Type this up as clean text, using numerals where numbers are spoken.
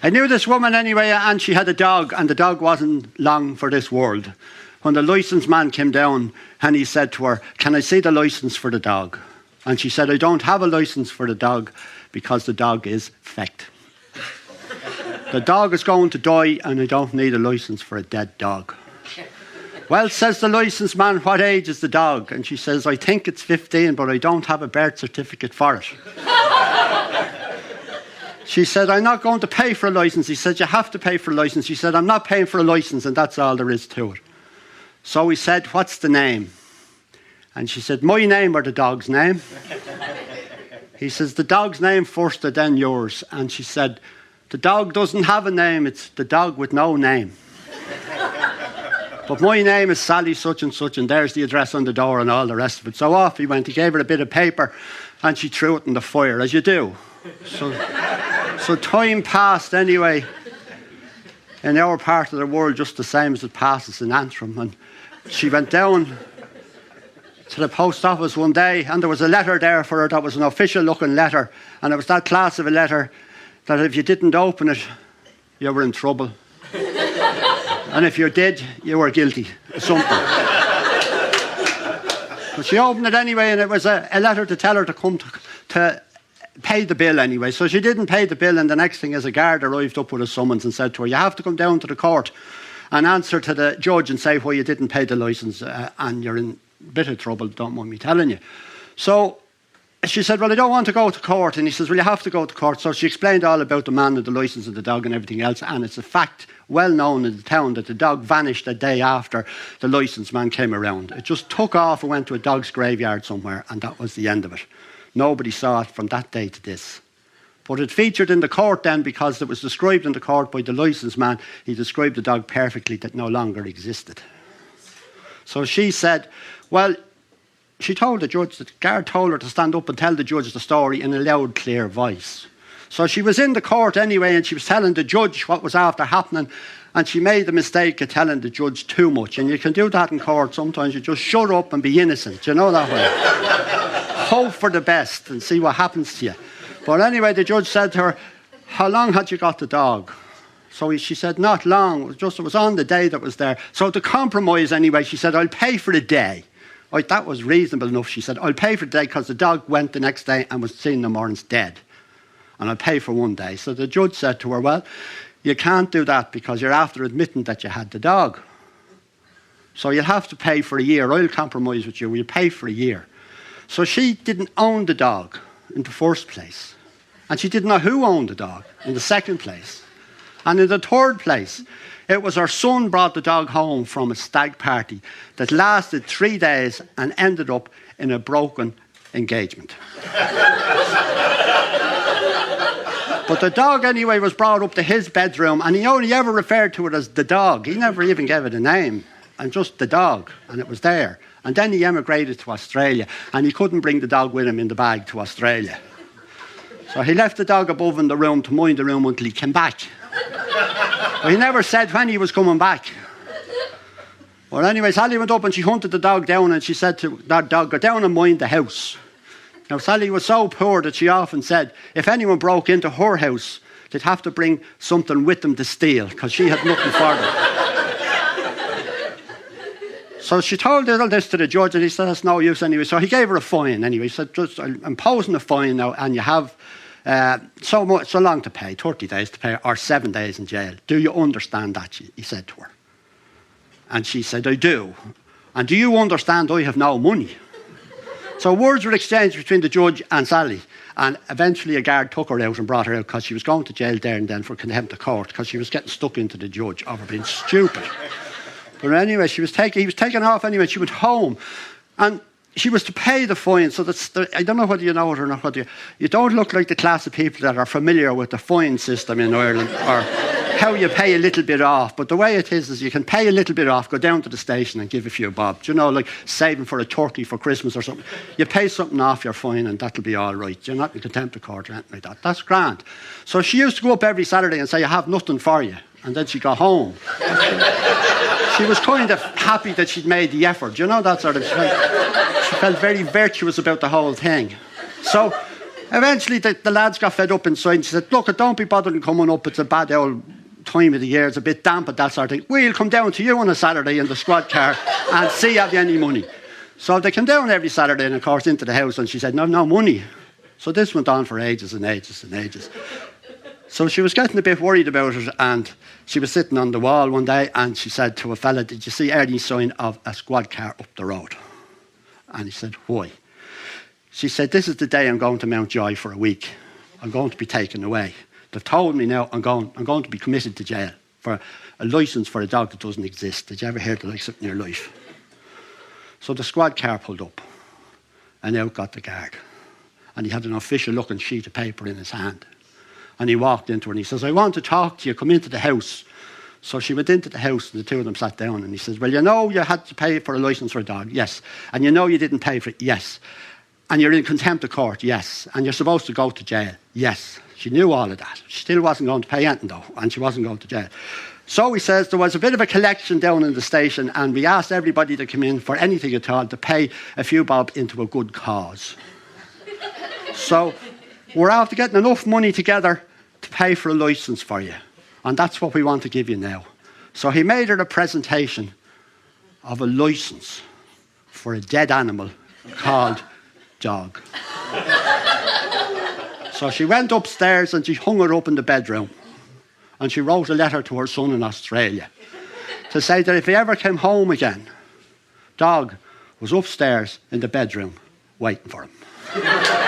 I knew this woman anyway, and she had a dog, and the dog wasn't long for this world. When the licence man came down, and he said to her, "Can I see the licence for the dog?" And she said, "I don't have a licence for the dog because the dog is fecked. The dog is going to die, and I don't need a licence for a dead dog." "Well," says the licence man, "what age is the dog?" And she says, "I think it's 15, but I don't have a birth certificate for it." She said, "I'm not going to pay for a licence." He said, "You have to pay for a licence." She said, "I'm not paying for a licence," and that's all there is to it. So he said, "What's the name?" And she said, "My name or the dog's name?" He says, "The dog's name first and then yours." And she said, "The dog doesn't have a name, it's the dog with no name. But my name is Sally such and such, and there's the address on the door and all the rest of it." So off he went. He gave her a bit of paper and she threw it in the fire, as you do. So time passed anyway in our part of the world just the same as it passes in Antrim. And she went down to the post office one day, and there was a letter there for her that was an official looking letter, and it was that class of a letter that if you didn't open it, you were in trouble. And if you did, you were guilty of something. But she opened it anyway, and it was a letter to tell her to come to pay the bill anyway. So she didn't pay the bill, and the next thing is a guard arrived up with a summons and said to her, "You have to come down to the court and answer to the judge and say why you didn't pay the licence, and you're in a bit of trouble, don't mind me telling you." So she said, "Well, I don't want to go to court." And he says, "Well, you have to go to court." So she explained all about the man and the licence and the dog and everything else, and it's a fact well known in the town that the dog vanished a day after the licence man came around. It just took off and went to a dog's graveyard somewhere, and that was the end of it. Nobody saw it from that day to this. But it featured in the court then because it was described in the court by the licence man. He described the dog perfectly that no longer existed. So she said, well, she told the judge, the guard told her to stand up and tell the judge the story in a loud, clear voice. So she was in the court anyway, and she was telling the judge what was after happening, and she made the mistake of telling the judge too much. And you can do that in court sometimes. You just shut up and be innocent, you know that way. Hope for the best and see what happens to you. But anyway, the judge said to her, "How long had you got the dog?" So she said, "Not long. It was on the day that was there." So to compromise anyway, she said, "I'll pay for the day." Right, that was reasonable enough. She said, "I'll pay for the day because the dog went the next day and was seen in the mornings dead. And I'll pay for one day." So the judge said to her, "Well, you can't do that because you're after admitting that you had the dog. So you'll have to pay for a year. I'll compromise with you. We'll pay for a year." So she didn't own the dog in the first place. And she didn't know who owned the dog in the second place. And in the third place, it was her son brought the dog home from a stag party that lasted 3 days and ended up in a broken engagement. But the dog anyway was brought up to his bedroom, and he only ever referred to it as the dog. He never even gave it a name, and just the dog, and it was there. And then he emigrated to Australia, and he couldn't bring the dog with him in the bag to Australia. So he left the dog above in the room to mind the room until he came back. But he never said when he was coming back. Well, anyway, Sally went up and she hunted the dog down, and she said to that dog, "Go down and mind the house." Now, Sally was so poor that she often said if anyone broke into her house, they'd have to bring something with them to steal, because she had nothing for them. So she told all this to the judge, and he said, "That's no use anyway." So he gave her a fine anyway. He said, "Just, I'm imposing a fine now, and you have so long to pay, 30 days to pay, or 7 days in jail. Do you understand that?" he said to her. And she said, "I do. And do you understand I have no money?" So words were exchanged between the judge and Sally, and eventually a guard took her out and brought her out because she was going to jail there and then for contempt of court because she was getting stuck into the judge over being stupid. But anyway, he was taken off anyway. She went home, and she was to pay the fine. So I don't know whether you know it or not. Whether you don't look like the class of people that are familiar with the fine system in Ireland, or how you pay a little bit off. But the way it is you can pay a little bit off, go down to the station and give a few bob. You know, like saving for a turkey for Christmas or something. You pay something off your fine and that'll be all right. You're not in contempt of court or anything like that. That's grand. So she used to go up every Saturday and say, "I have nothing for you." And then she got home. She was kind of happy that she'd made the effort. You know, that sort of... She felt very virtuous about the whole thing. So Eventually, the lads got fed up inside and she said, look, don't be bothering coming up. It's a bad old time of the year. It's a bit damp and that sort of thing. We'll come down to you on a Saturday in the squad car and see have you any money. So they came down every Saturday and, of course, into the house and she said, no money. So this went on for ages and ages and ages. So she was getting a bit worried about it and she was sitting on the wall one day and she said to a fella, did you see any sign of a squad car up the road? And he said, why? She said, this is the day I'm going to Mountjoy for a week. I'm going to be taken away. They've told me now I'm going to be committed to jail for a licence for a dog that doesn't exist. Did you ever hear the likes of it in your life? So the squad car pulled up and out got the guard. And he had an official looking sheet of paper in his hand. And he walked into her and he says, I want to talk to you, come into the house. So she went into the house and the two of them sat down and he says, well, you know you had to pay for a licence for a dog, yes. And you know you didn't pay for it, yes. And you're in contempt of court, yes. And you're supposed to go to jail, yes. She knew all of that. She still wasn't going to pay anything though, and she wasn't going to jail. So he says there was a bit of a collection down in the station and we asked everybody to come in for anything at all to pay a few bob into a good cause. So we're after getting enough money together to pay for a licence for you. And that's what we want to give you now. So he made her a presentation of a licence for a dead animal called dog. So she went upstairs and she hung it up in the bedroom. And she wrote a letter to her son in Australia to say that if he ever came home again, dog was upstairs in the bedroom waiting for him.